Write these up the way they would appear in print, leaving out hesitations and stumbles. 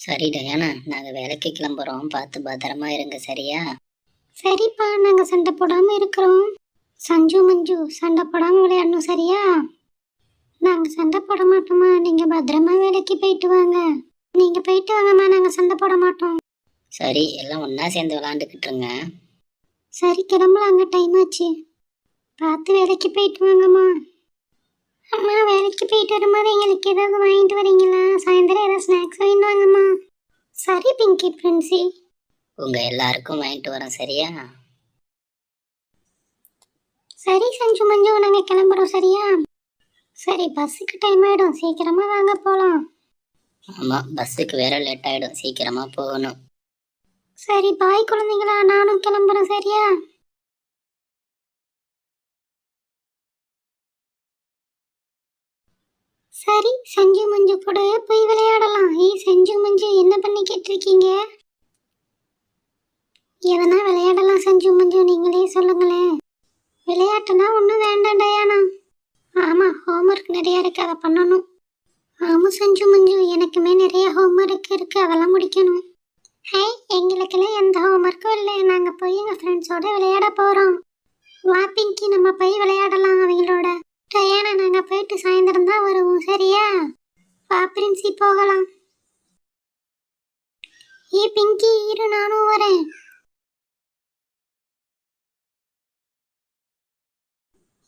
சரி டயானா, நாங்க வேலைக்கு கிளம்புறோம், பார்த்து பத்திரமா இருங்க. சரியா? சரிப்பா, நாங்க சண்டை போடாம இருக்கிறோம். சஞ்சு மஞ்சு சண்டை போடாம விளையாடணும். சரியா? நாங்க சண்டை போட மாட்டோமா, நீங்க பத்திரமா வேலைக்கு போயிட்டு வாங்க. நீங்க போயிட்டு வாங்கம்மா, நாங்க சண்டை போட மாட்டோம். சரி, எல்லாம் ஒண்ணா சேர்ந்து விளையாண்டுக்கிட்டு இருங்க. சரி, கிளம்பலாங்க, டைம் ஆச்சு. பார்த்து வேலைக்கு போயிட்டு வாங்கம்மா. அம்மா, வேலைக்கு போயிட்டு வரும்போது எங்களுக்கு ஏதாவது வாங்கிட்டு வரீங்களா? சாயந்தரம் ஏதாவது ஸ்நாக்ஸ் வாங்கிட்டு வாங்கம்மா. சரி பிங்கி பிரின்சி. உங்க எல்லாருக்கும் வாங்கிட்டு வரோம். சரியா? சரி சஞ்சு மஞ்சு, நாங்க கிளம்புறோம். சரியா? சரி, பஸ்ஸுக்கு டைம் ஆயிடும், சீக்கிரமா வாங்க போலாம். ஆமா, பஸ்ஸுக்கு வேற லேட் ஆயிடும், சீக்கிரமா போகணும். சரி பாய் குழந்தைங்களா, நானும் கிளம்புறேன். சரியா? சரி, சஞ்சு மஞ்சு கூட போய் விளையாடலாம். சஞ்சு மஞ்சு, என்ன பண்ணிக்கிட்டு இருக்கீங்க? எதனா விளையாடலாம் சஞ்சு மஞ்சு, நீங்களே சொல்லுங்களேன். விளையாட்டுனா ஒன்றும் வேண்டாம் டயானா. ஆமா, ஹோம்ஒர்க் நிறைய இருக்கு, அதை பண்ணணும். ஆமா சஞ்சு மஞ்சு, எனக்குமே நிறைய ஹோம்ஒர்க் இருக்கு, அதெல்லாம் முடிக்கணும். ஹே, எங்களுக்கெல்லாம் எந்த ஹோம்ஒர்க்கும் இல்லை. நாங்கள் போய் எங்கள் ஃப்ரெண்ட்ஸோட விளையாட போகிறோம். வா பிங்கி, நம்ம போய் விளையாடலாம் அவங்களோட. டயானா, நாங்கள் போயிட்டு சாயந்தரம் தான் வருவோம். சரியா? வா பிரின்சி, போகலாம். பிங்கி இரு, நானும் வரேன்.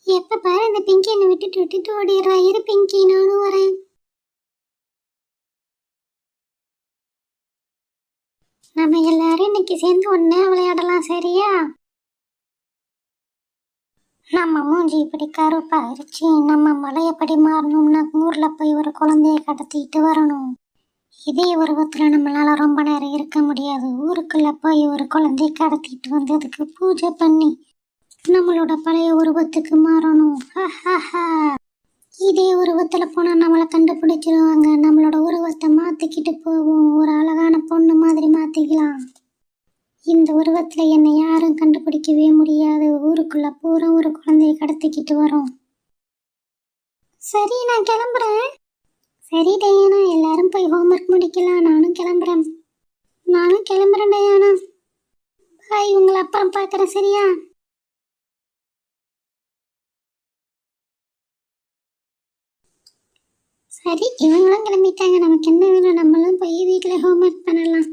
எப்ப பாரு இந்த பிங்கி என்னை விட்டுட்டு விட்டுட்டு ஓடிடுறா. இரு பிங்கி, நானும் வரேன். நம்ம எல்லாரும் இன்னைக்கு சேர்ந்து ஒண்ணா விளையாடலாம். சரியா? நம்ம மூஞ்சி இப்படி கருப்பாயிருச்சு, நம்ம மலையப்படி மாறணும்னா ஊர்ல போய் ஒரு குழந்தைய கடத்திட்டு வரணும். இதே உருவத்துல நம்மளால ரொம்ப நேரம் இருக்க முடியாது. ஊருக்குள்ள போய் ஒரு குழந்தைய கடத்திட்டு வந்து அதுக்கு பூஜை பண்ணி நம்மளோட பழைய உருவத்துக்கு மாறணும். இதே உருவத்துல போனா நம்மளை கண்டுபிடிச்சிருவாங்க. நம்மளோட உருவத்தை மாத்திக்கிட்டு போவோம், ஒரு அழகான பொண்ணு மாதிரி மாத்திக்கலாம். இந்த உருவத்துல என்னை யாரும் கண்டுபிடிக்கவே முடியாது. ஊருக்குள்ள பூரா ஒரு குழந்தைய கடத்திக்கிட்டு வரோம். சரி, நான் கிளம்புறேன். சரி டயானா, எல்லாரும் போய் ஹோம்ஒர்க் முடிக்கலாம். நானும் கிளம்புறேன் டயானா. பாய், உங்களை அப்புறம் பார்க்குறேன். சரியா? சரி, இவங்களும் கிளம்பிட்டாங்க. நமக்கு என்ன வேணும், நம்மளும் போய் வீட்டில் ஹோம்ஒர்க் பண்ணலாம்.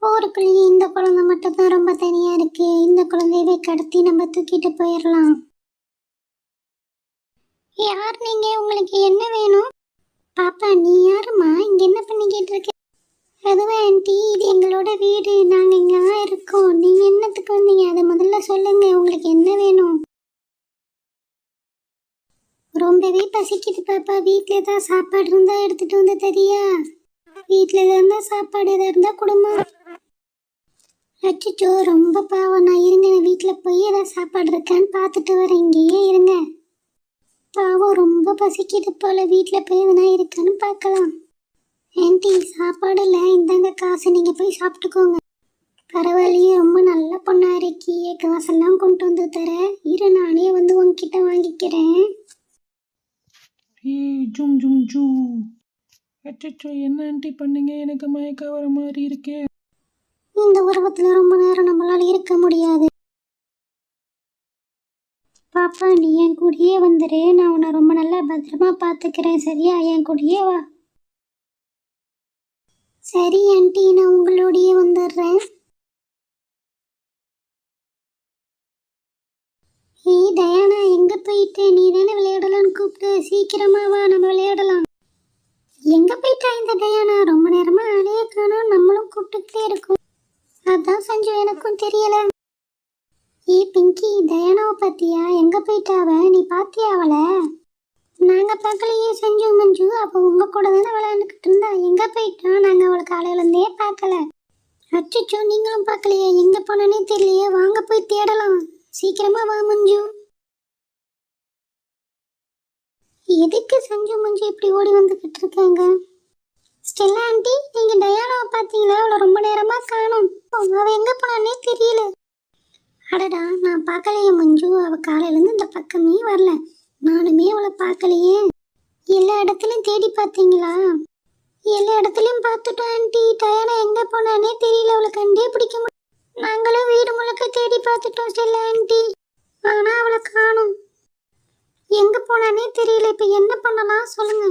ஊருக்குள்ளேயே இந்த குழந்தை மட்டும் தான் ரொம்ப தனியா இருக்கு. இந்த குழந்தையவே கடத்தி நம்ம தூக்கிட்டு போயிடலாம். யார் நீங்க? உங்களுக்கு என்ன வேணும்? பாப்பா, நீ யாருமா? இங்க என்ன பண்ணிக்கிட்டு இருக்க? அதுவா ஆண்டி, இது எங்களோட வீடு, நாங்க இங்க தான் இருக்கோம். நீங்க என்னத்துக்கு வந்தீங்க, அதை முதல்ல சொல்லுங்க. உங்களுக்கு என்ன வேணும்? ரொம்பவே பசிக்குது பாப்பா. வீட்டுல ஏதாவது சாப்பாடு இருந்தா எடுத்துட்டு வந்து தரியா? வீட்டுல இருந்தா சாப்பாடு ஏதாவது இருந்தா கொடுமா. அச்சோ, ரொம்ப பாவம். நான் இருங்க, வீட்டுல போய் ஏதாவது சாப்பாடு இருக்கான்னு பார்த்துட்டு வரேன். இங்கேயே இருங்க. பாவம், ரொம்ப பசிக்குது போல. வீட்டுல போய் எதனா இருக்கான்னு பார்க்கலாம். ஆண்டி, சாப்பாடு இல்லை, இந்தாங்க காசு, நீங்க போய் சாப்பிட்டுக்கோங்க. பரவாயில்லையே, ரொம்ப நல்ல பொண்ணா இருக்கியே, காசெல்லாம் கொண்டு வந்து தர. இரு, நானே வந்து உங்ககிட்ட வாங்கிக்கிறேன். ஜும் ஜும் ஜூ. அச்சோ, என்ன ஆண்டி பண்ணீங்க? எனக்கு மயக்க வர மாதிரி இருக்கே. இந்த உருவத்துல ரொம்ப நேரம் நம்மளால இருக்க முடியாது. பாப்பா, நீ என் கூடயே வந்துரு. நான் உன்னை ரொம்ப நல்லா பத்திரமா பாத்துக்கிறேன். சரியா? என் கூடயே வா. சரி ஆண்டி, நான் உங்களோடயே வந்துடுறேன். டயானா, எங்க போயிட்ட? நீ தானே விளையாடலான்னு கூப்பிட்டு, சீக்கிரமா வா, நம்ம விளையாடலாம். எங்க போயிட்டா இந்த டயானா? ரொம்ப நேரமா ஆளையே காணோம், நம்மளும் கூப்பிட்டுக்கிட்டே இருக்கோம். அதான் சஞ்சு, எனக்கும் தெரியல. பிங்கி, டயானாவை பாத்தியா? எங்க போயிட்டா அவ? நீ பாத்தியா அவளை? நாங்க பார்க்கலையே சஞ்சு மஞ்சு. அப்ப உங்க கூட தானே விளையாண்டுக்கிட்டு இருந்தா. எங்க போயிட்டா? நாங்க அவளை காலையில இருந்தே பார்க்கல. அச்சோ, நீங்களும் பார்க்கலையா? எங்க போனே தெரியலையே. வாங்க போய் தேடலாம். சீக்கிரமா வா மஞ்சு. எதுக்கு சஞ்சு மஞ்சு இப்படி ஓடி வந்துகிட்டு இருக்காங்க? ஸ்டெல்லா ஆண்டி, நீங்க டயானாவை பாத்தீங்களா? அவளை ரொம்ப நேரமா காணோம். அவ எங்க போனானே தெரியல. அடடா, நான் பார்க்கலையே மஞ்சு. அவ காலையில இருந்து இந்த பக்கமே வரல. நானுமே அவளை பார்க்கலையே. எல்லா இடத்துலயும் தேடி பார்த்தீங்களா? எல்லா இடத்துலயும் பார்த்துட்டோம் ஆண்டி. டயானா எங்க போனானே தெரியல, அவளை கண்டே பிடிக்க முடியல. நாங்களும் வீடு முழுக்க தேடி பார்த்துட்டோம் ஸ்டெல்லா ஆண்டி, ஆனா அவளை காணோம். எங்க போனானே தெரியல. இப்ப என்ன பண்ணலாம் சொல்லுங்க.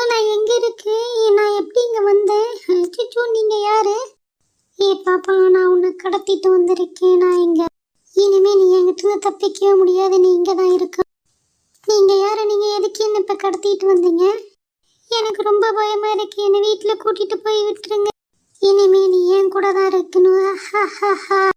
நான் எங்க இருக்கேன்? நான் எப்படி இங்க வந்தேன்? அச்சோ, நீங்க யாரு? ஏ பாப்பா, நான் உன்னை கடத்திட்டு வந்திருக்கேன். நான் இங்க இனிமே நீ என்கிட்ட இருந்து தப்பிக்கவே முடியாது. நீ இங்க தான் இருக்க. நீங்க யாரு? நீங்க எதுக்கு என்ன இப்ப கடத்திட்டு வந்தீங்க? எனக்கு ரொம்ப பயமா இருக்கு. என்னை வீட்டுல கூட்டிட்டு போய் விட்டுருங்க. இனிமே நீ என் கூட தான் இருக்கணும்.